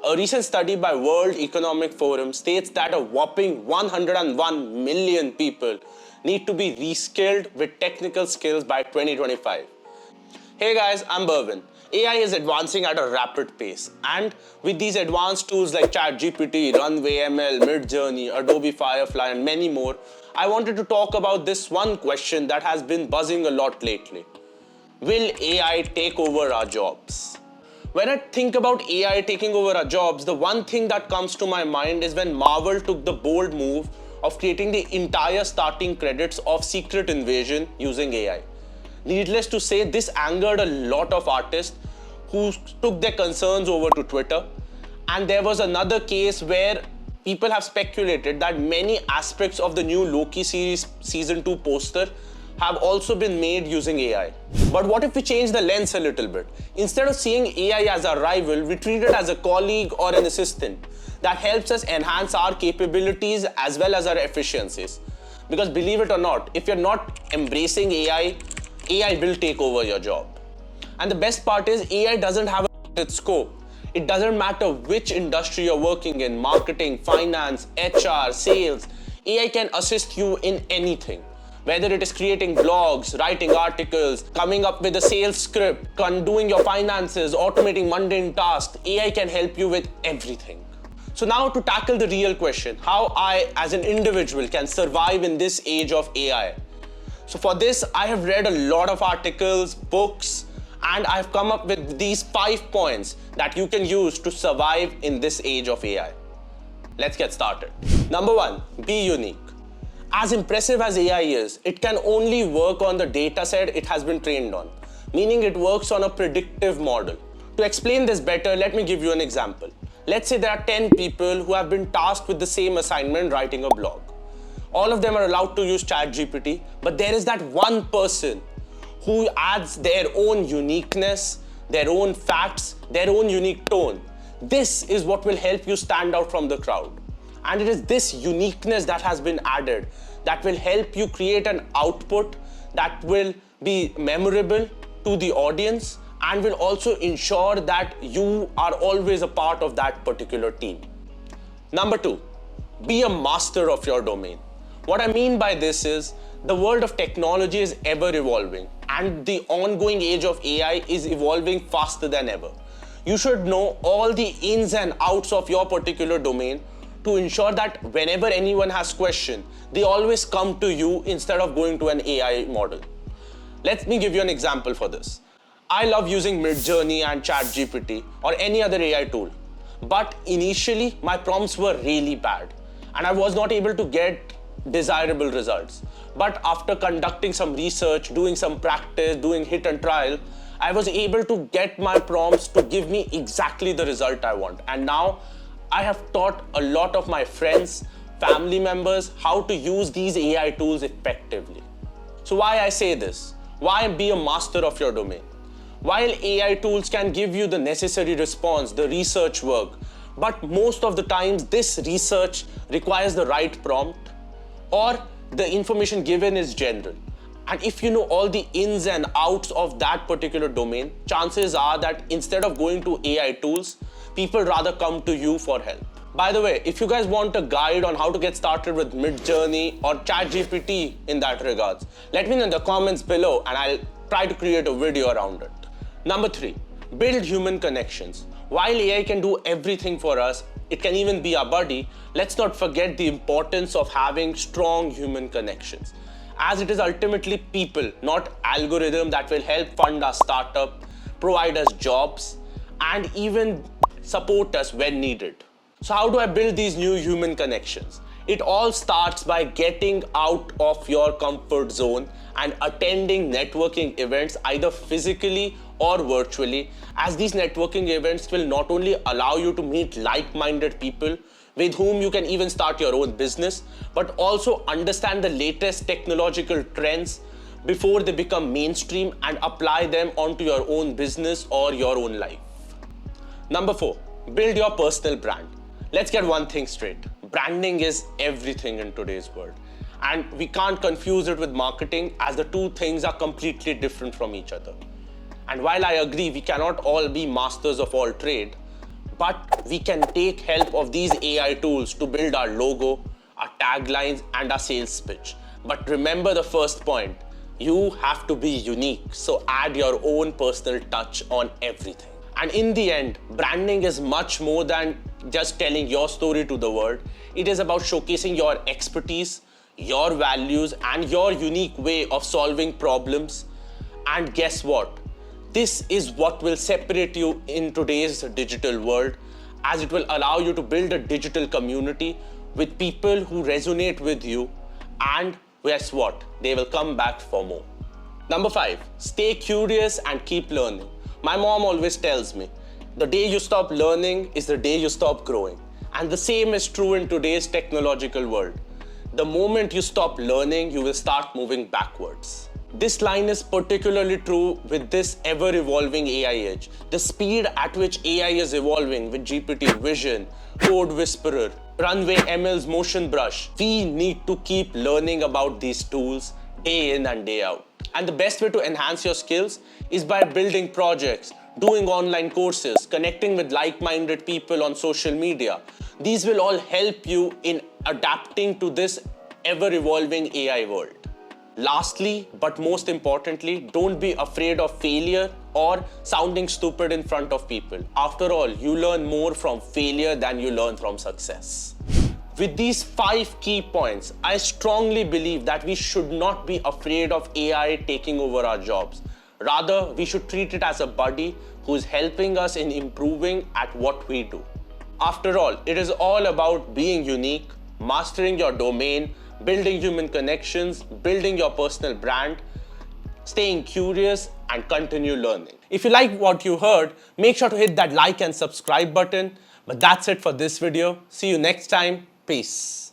A recent study by World Economic Forum states that a whopping 101 million people need to be reskilled with technical skills by 2025. Hey guys, I'm Berwin. AI is advancing at a rapid pace, and with these advanced tools like ChatGPT, Runway ML, Midjourney, Adobe Firefly, and many more, I wanted to talk about this one question that has been buzzing a lot lately. Will AI take over our jobs? When I think about AI taking over our jobs, the one thing that comes to my mind is when Marvel took the bold move of creating the entire starting credits of Secret Invasion using AI. Needless to say, this angered a lot of artists who took their concerns over to Twitter. And there was another case where people have speculated that many aspects of the new Loki series season 2 poster have also been made using AI. But what if we change the lens a little bit? Instead of seeing AI as a rival, we treat it as a colleague or an assistant that helps us enhance our capabilities as well as our efficiencies. Because believe it or not, if you're not embracing AI will take over your job. And the best part is AI doesn't have a scope. It doesn't matter which industry you're working in, marketing, finance, HR, sales, AI can assist you in anything. Whether it is creating blogs, writing articles, coming up with a sales script, doing your finances, automating mundane tasks, AI can help you with everything. So now to tackle the real question, how I as an individual can survive in this age of AI. So for this, I have read a lot of articles, books, and I've come up with these 5 points that you can use to survive in this age of AI. Let's get started. Number 1, be unique. As impressive as AI is, it can only work on the data set it has been trained on, meaning it works on a predictive model. To explain this better, let me give you an example. Let's say there are 10 people who have been tasked with the same assignment, writing a blog. All of them are allowed to use ChatGPT, but there is that one person who adds their own uniqueness, their own facts, their own unique tone. This is what will help you stand out from the crowd. And it is this uniqueness that has been added that will help you create an output that will be memorable to the audience and will also ensure that you are always a part of that particular team. Number 2, be a master of your domain. What I mean by this is the world of technology is ever evolving and the ongoing age of AI is evolving faster than ever. You should know all the ins and outs of your particular domain to ensure that whenever anyone has question, they always come to you instead of going to an AI model. Let me give you an example for this. I love using Midjourney and ChatGPT or any other AI tool. But initially, my prompts were really bad and I was not able to get desirable results. But after conducting some research, doing some practice, doing hit and trial, I was able to get my prompts to give me exactly the result I want. And now I have taught a lot of my friends, family members how to use these AI tools effectively. So why I say this? Why be a master of your domain? While AI tools can give you the necessary response, the research work, but most of the times this research requires the right prompt or the information given is general. And if you know all the ins and outs of that particular domain, chances are that instead of going to AI tools, people rather come to you for help. By the way, if you guys want a guide on how to get started with Midjourney or ChatGPT in that regards, let me know in the comments below and I'll try to create a video around it. Number 3, build human connections. While AI can do everything for us, it can even be our buddy, let's not forget the importance of having strong human connections. As it is ultimately people, not algorithm, that will help fund our startup, provide us jobs, and even support us when needed. So how do I build these new human connections? It all starts by getting out of your comfort zone and attending networking events either physically or virtually, as these networking events will not only allow you to meet like-minded people with whom you can even start your own business, but also understand the latest technological trends before they become mainstream and apply them onto your own business or your own life. Number 4, build your personal brand. Let's get one thing straight. Branding is everything in today's world. And we can't confuse it with marketing, as the two things are completely different from each other. And while I agree we cannot all be masters of all trade, but we can take help of these AI tools to build our logo, our taglines, and our sales pitch. But remember the first point, you have to be unique, so add your own personal touch on everything. And in the end, branding is much more than just telling your story to the world. It is about showcasing your expertise, your values, and your unique way of solving problems. And guess what? This is what will separate you in today's digital world, as it will allow you to build a digital community with people who resonate with you, and guess what? They will come back for more. Number 5, stay curious and keep learning. My mom always tells me, the day you stop learning is the day you stop growing. And the same is true in today's technological world. The moment you stop learning, you will start moving backwards. This line is particularly true with this ever-evolving AI age. The speed at which AI is evolving with GPT Vision, Code Whisperer, Runway ML's Motion Brush, we need to keep learning about these tools day in and day out. And the best way to enhance your skills is by building projects, doing online courses, connecting with like-minded people on social media. These will all help you in adapting to this ever-evolving AI world. Lastly, but most importantly, don't be afraid of failure or sounding stupid in front of people. After all, you learn more from failure than you learn from success. With these 5 key points, I strongly believe that we should not be afraid of AI taking over our jobs. Rather, we should treat it as a buddy who is helping us in improving at what we do. After all, it is all about being unique, mastering your domain, building human connections, building your personal brand, staying curious, and continue learning. If you like what you heard, make sure to hit that like and subscribe button. But that's it for this video. See you next time. Peace.